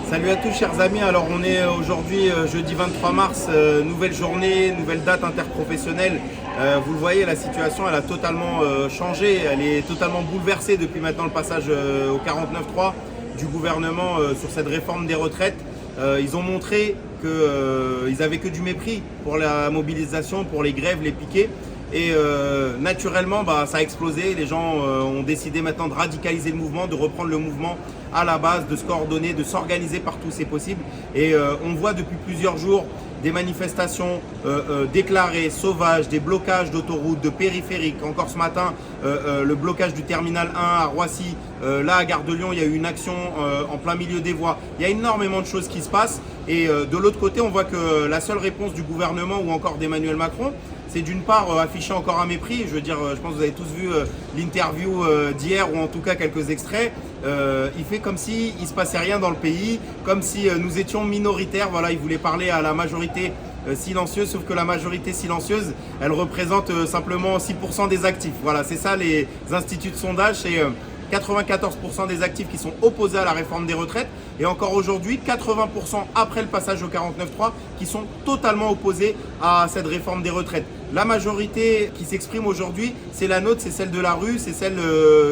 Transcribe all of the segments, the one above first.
Salut à tous chers amis, alors on est aujourd'hui jeudi 23 mars, nouvelle journée, nouvelle date interprofessionnelle. Vous le voyez, la situation elle a totalement changé, elle est totalement bouleversée depuis maintenant le passage au 49.3 du gouvernement sur cette réforme des retraites. Ils ont montré qu'ils n'avaient que du mépris pour la mobilisation, pour les grèves, les piquets. Et naturellement, ça a explosé. Les gens ont décidé maintenant de radicaliser le mouvement, de reprendre le mouvement à la base, de se coordonner, de s'organiser partout où c'est possible. Et on voit depuis plusieurs jours des manifestations déclarées, sauvages, des blocages d'autoroutes, de périphériques. Encore ce matin, le blocage du terminal 1 à Roissy. Là, à Gare de Lyon, il y a eu une action en plein milieu des voies. Il y a énormément de choses qui se passent. Et de l'autre côté, on voit que la seule réponse du gouvernement ou encore d'Emmanuel Macron, c'est d'une part afficher encore un mépris. Je veux dire, je pense que vous avez tous vu l'interview d'hier ou en tout cas quelques extraits. Il fait comme si il se passait rien dans le pays, comme si nous étions minoritaires. Voilà, il voulait parler à la majorité silencieuse, sauf que la majorité silencieuse, elle représente simplement 6% des actifs. Voilà, c'est ça les instituts de sondage. C'est 94% des actifs qui sont opposés à la réforme des retraites et encore aujourd'hui 80% après le passage au 49.3 qui sont totalement opposés à cette réforme des retraites. La majorité qui s'exprime aujourd'hui, c'est la nôtre, c'est celle de la rue, c'est celle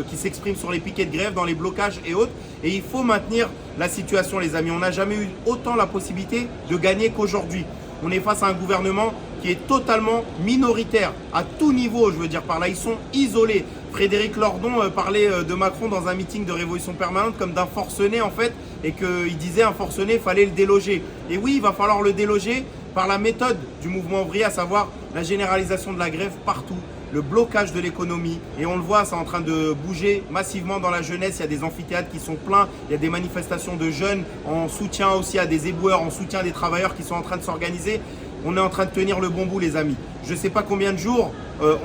qui s'exprime sur les piquets de grève, dans les blocages et autres. Et il faut maintenir la situation les amis. On n'a jamais eu autant la possibilité de gagner qu'aujourd'hui. On est face à un gouvernement qui est totalement minoritaire à tout niveau, je veux dire par là, ils sont isolés. Frédéric Lordon parlait de Macron dans un meeting de Révolution Permanente comme d'un forcené en fait, et qu'il disait un forcené, il fallait le déloger. Et oui, il va falloir le déloger par la méthode du mouvement ouvrier, à savoir la généralisation de la grève partout, le blocage de l'économie. Et on le voit, c'est en train de bouger massivement dans la jeunesse. Il y a des amphithéâtres qui sont pleins, il y a des manifestations de jeunes en soutien aussi à des éboueurs, en soutien des travailleurs qui sont en train de s'organiser. On est en train de tenir le bon bout les amis. Je ne sais pas combien de jours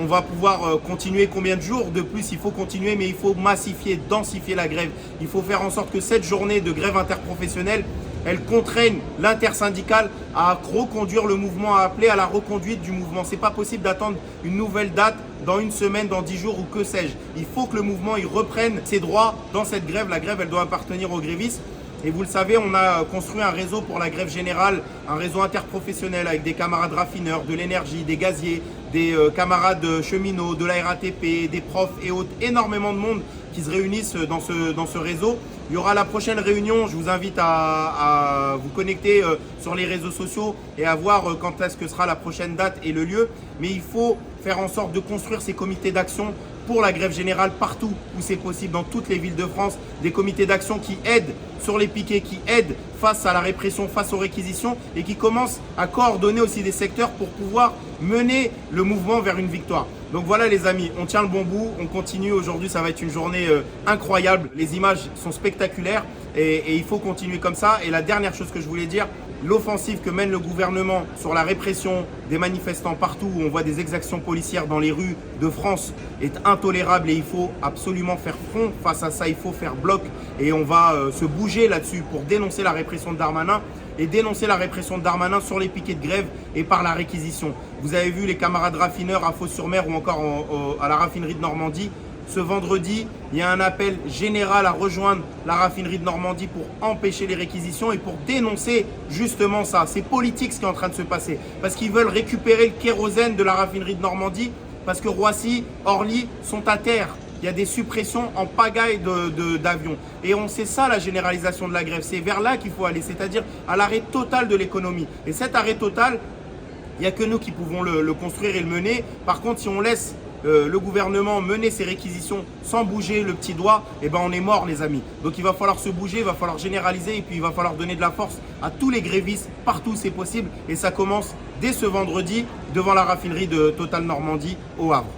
on va pouvoir continuer, combien de jours de plus il faut continuer, mais il faut massifier, densifier la grève. Il faut faire en sorte que cette journée de grève interprofessionnelle, elle contraigne l'intersyndicale à reconduire le mouvement, à appeler à la reconduite du mouvement. Ce n'est pas possible d'attendre une nouvelle date dans une semaine, dans 10 jours ou que sais-je. Il faut que le mouvement il reprenne ses droits dans cette grève. La grève, elle doit appartenir aux grévistes. Et vous le savez, on a construit un réseau pour la grève générale, un réseau interprofessionnel avec des camarades raffineurs, de l'énergie, des gaziers, des camarades cheminots, de la RATP, des profs et autres, énormément de monde qui se réunissent dans ce réseau. Il y aura la prochaine réunion, je vous invite à vous connecter sur les réseaux sociaux et à voir quand est-ce que sera la prochaine date et le lieu. Mais il faut faire en sorte de construire ces comités d'action pour la grève générale partout où c'est possible, dans toutes les villes de France, des comités d'action qui aident sur les piquets, qui aident face à la répression, face aux réquisitions et qui commencent à coordonner aussi des secteurs pour pouvoir mener le mouvement vers une victoire. Donc voilà les amis, on tient le bon bout, on continue aujourd'hui, ça va être une journée incroyable, les images sont spectaculaires et il faut continuer comme ça. Et la dernière chose que je voulais dire, l'offensive que mène le gouvernement sur la répression des manifestants partout où on voit des exactions policières dans les rues de France est intolérable et il faut absolument faire front face à ça, il faut faire bloc et on va se bouger là-dessus pour dénoncer la répression de Darmanin et dénoncer la répression de Darmanin sur les piquets de grève et par la réquisition. Vous avez vu les camarades raffineurs à Fos-sur-Mer ou encore à la raffinerie de Normandie. Ce vendredi, il y a un appel général à rejoindre la raffinerie de Normandie pour empêcher les réquisitions et pour dénoncer justement ça. C'est politique ce qui est en train de se passer parce qu'ils veulent récupérer le kérosène de la raffinerie de Normandie parce que Roissy, Orly sont à terre. Il y a des suppressions en pagaille d'avions. Et on sait ça, la généralisation de la grève. C'est vers là qu'il faut aller, c'est-à-dire à l'arrêt total de l'économie. Et cet arrêt total, il n'y a que nous qui pouvons le construire et le mener. Par contre, si on laisse le gouvernement mener ses réquisitions sans bouger le petit doigt, eh ben on est mort les amis. Donc il va falloir se bouger, il va falloir généraliser et puis il va falloir donner de la force à tous les grévistes partout où c'est possible. Et ça commence dès ce vendredi devant la raffinerie de Total Normandie au Havre.